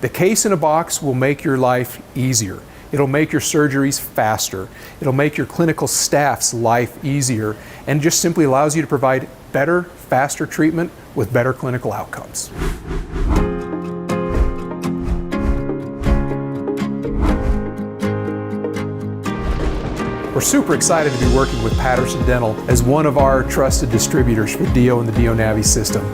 The case in a box will make your life easier. It'll make your surgeries faster. It'll make your clinical staff's life easier, and just simply allows you to provide better, faster treatment with better clinical outcomes. We're super excited to be working with Patterson Dental as one of our trusted distributors for DIO and the DIOnavi system.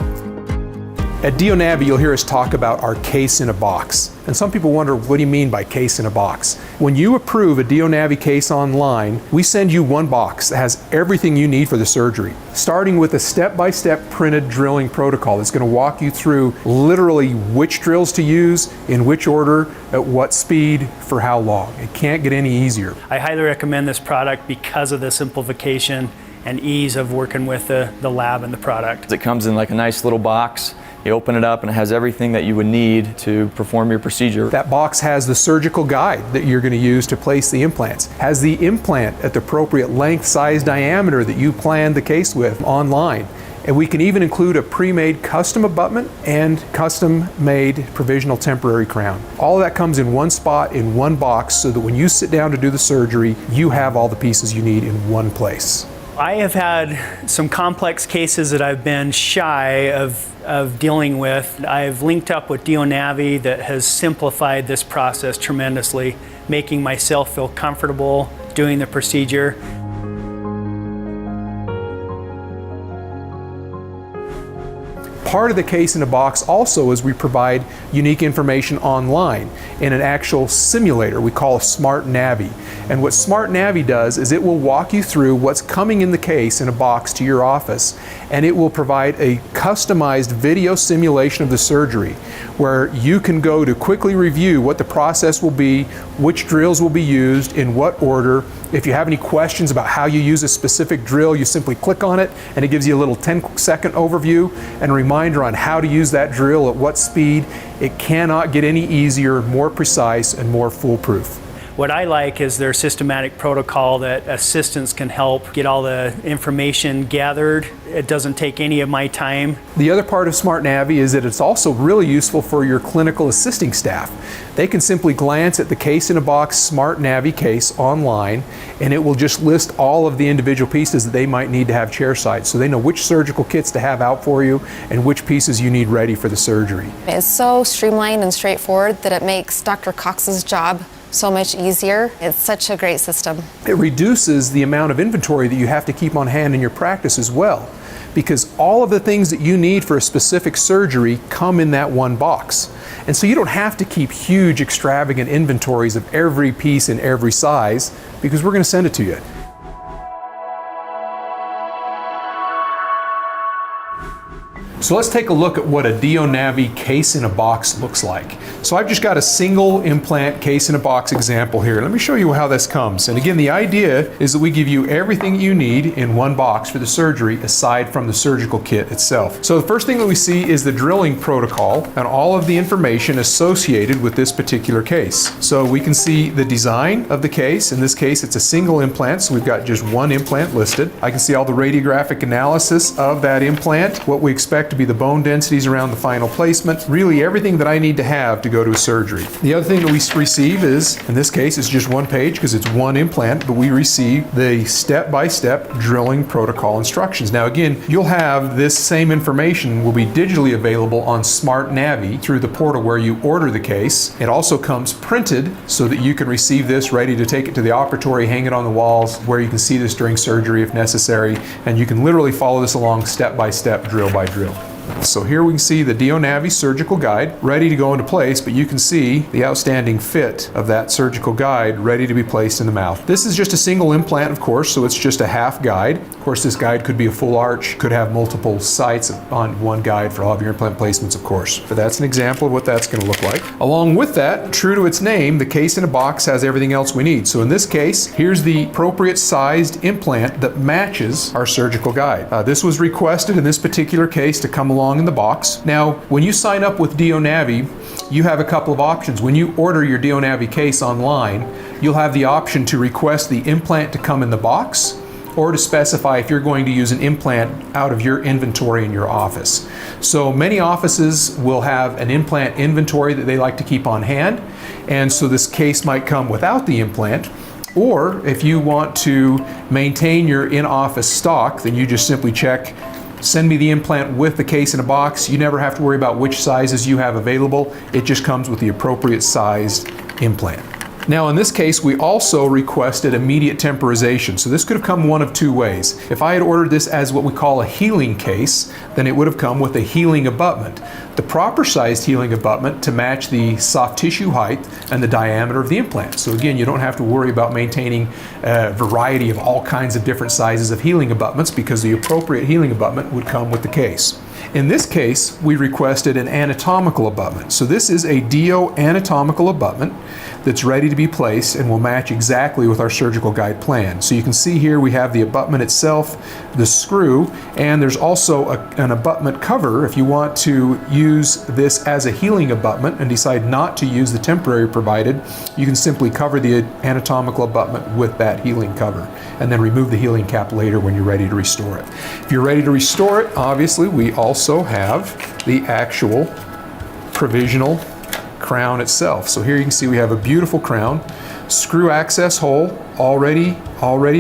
At DIOnavi, you'll hear us talk about our case in a box. And some people wonder, what do you mean by case in a box? When you approve a DIOnavi case online, we send you one box that has everything you need for the surgery, starting with a step-by-step printed drilling protocol that's going to walk you through literally which drills to use, in which order, at what speed, for how long. It can't get any easier. I highly recommend this product because of the simplification and ease of working with the lab and the product. It comes in like a nice little box. You open it up and it has everything that you would need to perform your procedure. That box has the surgical guide that you're going to use to place the implants, has the implant at the appropriate length, size, diameter that you planned the case with online. And we can even include a pre-made custom abutment and custom-made provisional temporary crown. All of that comes in one spot, in one box, so that when you sit down to do the surgery, you have all the pieces you need in one place. I have had some complex cases that I've been shy of dealing with. I've linked up with DIOnavi that has simplified this process tremendously, making myself feel comfortable doing the procedure. Part of the case in a box also is we provide unique information online in an actual simulator we call a DIOnavi. And what DIOnavi does is it will walk you through what's coming in the case in a box to your office, and it will provide a customized video simulation of the surgery where you can go to quickly review what the process will be, which drills will be used, in what order. If you have any questions about how you use a specific drill, you simply click on it and it gives you a little 10-second overview and a reminder on how to use that drill at what speed. It cannot get any easier, more precise, and more foolproof. What I like is their systematic protocol that assistants can help get all the information gathered. It doesn't take any of my time. The other part of DIOnavi is that it's also really useful for your clinical assisting staff. They can simply glance at the case in a box DIOnavi case online, and it will just list all of the individual pieces that they might need to have chairside, so they know which surgical kits to have out for you and which pieces you need ready for the surgery. It's so streamlined and straightforward that it makes Dr. Cox's job so much easier. It's such a great system. It reduces the amount of inventory that you have to keep on hand in your practice as well, because all of the things that you need for a specific surgery come in that one box. And so you don't have to keep huge, extravagant inventories of every piece in every size, because we're going to send it to you. So let's take a look at what a DIOnavi case in a box looks like. So I've just got a single implant case in a box example here. Let me show you how this comes. And again, the idea is that we give you everything you need in one box for the surgery aside from the surgical kit itself. So the first thing that we see is the drilling protocol and all of the information associated with this particular case. So we can see the design of the case. In this case, it's a single implant, so we've got just one implant listed. I can see all the radiographic analysis of that implant, what we expect to be the bone densities around the final placement, really everything that I need to have to go to a surgery. The other thing that we receive is, in this case, it's just one page because it's one implant, but we receive the step-by-step drilling protocol instructions. Now again, you'll have this same information will be digitally available on DIOnavi through the portal where you order the case. It also comes printed so that you can receive this ready to take it to the operatory, hang it on the walls where you can see this during surgery if necessary, and you can literally follow this along step-by-step, drill by drill. So here we can see the DIOnavi surgical guide ready to go into place, but you can see the outstanding fit of that surgical guide ready to be placed in the mouth. This is just a single implant, of course, so it's just a half guide. Of course, this guide could be a full arch, could have multiple sites on one guide for all of your implant placements, of course. But that's an example of what that's going to look like. Along with that, true to its name, the case in a box has everything else we need. So in this case, here's the appropriate sized implant that matches our surgical guide. This was requested in this particular case to come along in the box. Now, when you sign up with DIOnavi, you have a couple of options. When you order your DIOnavi case online, you'll have the option to request the implant to come in the box, or to specify if you're going to use an implant out of your inventory in your office. So many offices will have an implant inventory that they like to keep on hand, and so this case might come without the implant. Or if you want to maintain your in-office stock, then you just simply check, send me the implant with the case in a box. You never have to worry about which sizes you have available. It just comes with the appropriate sized implant. Now in this case, we also requested immediate temporization. So this could have come one of two ways. If I had ordered this as what we call a healing case, then it would have come with a healing abutment. The proper sized healing abutment to match the soft tissue height and the diameter of the implant. So again, you don't have to worry about maintaining a variety of all kinds of different sizes of healing abutments, because the appropriate healing abutment would come with the case. In this case, we requested an anatomical abutment. So this is a DIOanatomical abutment that's ready to be placed and will match exactly with our surgical guide plan. So you can see here we have the abutment itself, the screw, and there's also an abutment cover if you want to use this as a healing abutment and decide not to use the temporary provided. You can simply cover the anatomical abutment with that healing cover and then remove the healing cap later when you're ready to restore it. If you're ready to restore it, obviously we also have the actual provisional crown itself. So here you can see we have a beautiful crown, screw access hole already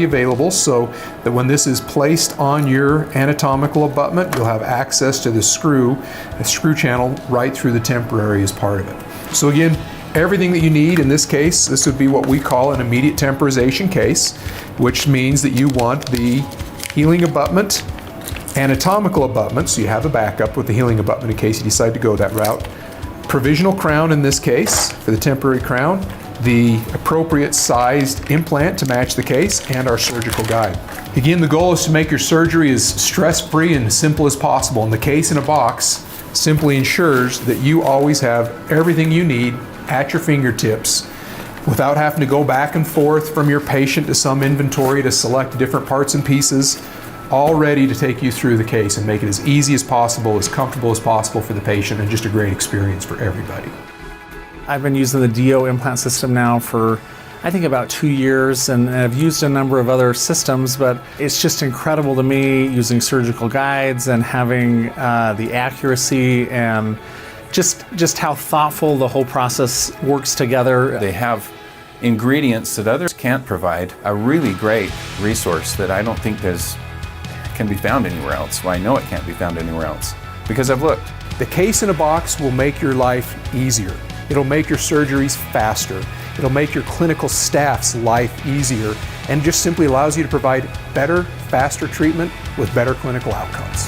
available, so that when this is placed on your anatomical abutment, you'll have access to the screw channel right through the temporary as part of it. So again, everything that you need in this case, this would be what we call an immediate temporization case, which means that you want the healing abutment, anatomical abutment, so you have a backup with the healing abutment in case you decide to go that route. Provisional crown in this case, for the temporary crown, the appropriate sized implant to match the case, and our surgical guide. Again, the goal is to make your surgery as stress-free and simple as possible, and the case in a box simply ensures that you always have everything you need at your fingertips without having to go back and forth from your patient to some inventory to select different parts and pieces, all ready to take you through the case and make it as easy as possible, as comfortable as possible for the patient, and just a great experience for everybody. I've been using the DIO implant system now for I think about 2 years, and I've used a number of other systems, but it's just incredible to me using surgical guides and having the accuracy and just how thoughtful the whole process works together. They have ingredients that others can't provide, a really great resource that I don't think can be found anywhere else. Well, I know it can't be found anywhere else because I've looked. The case in a box will make your life easier. It'll make your surgeries faster. It'll make your clinical staff's life easier, and just simply allows you to provide better, faster treatment with better clinical outcomes.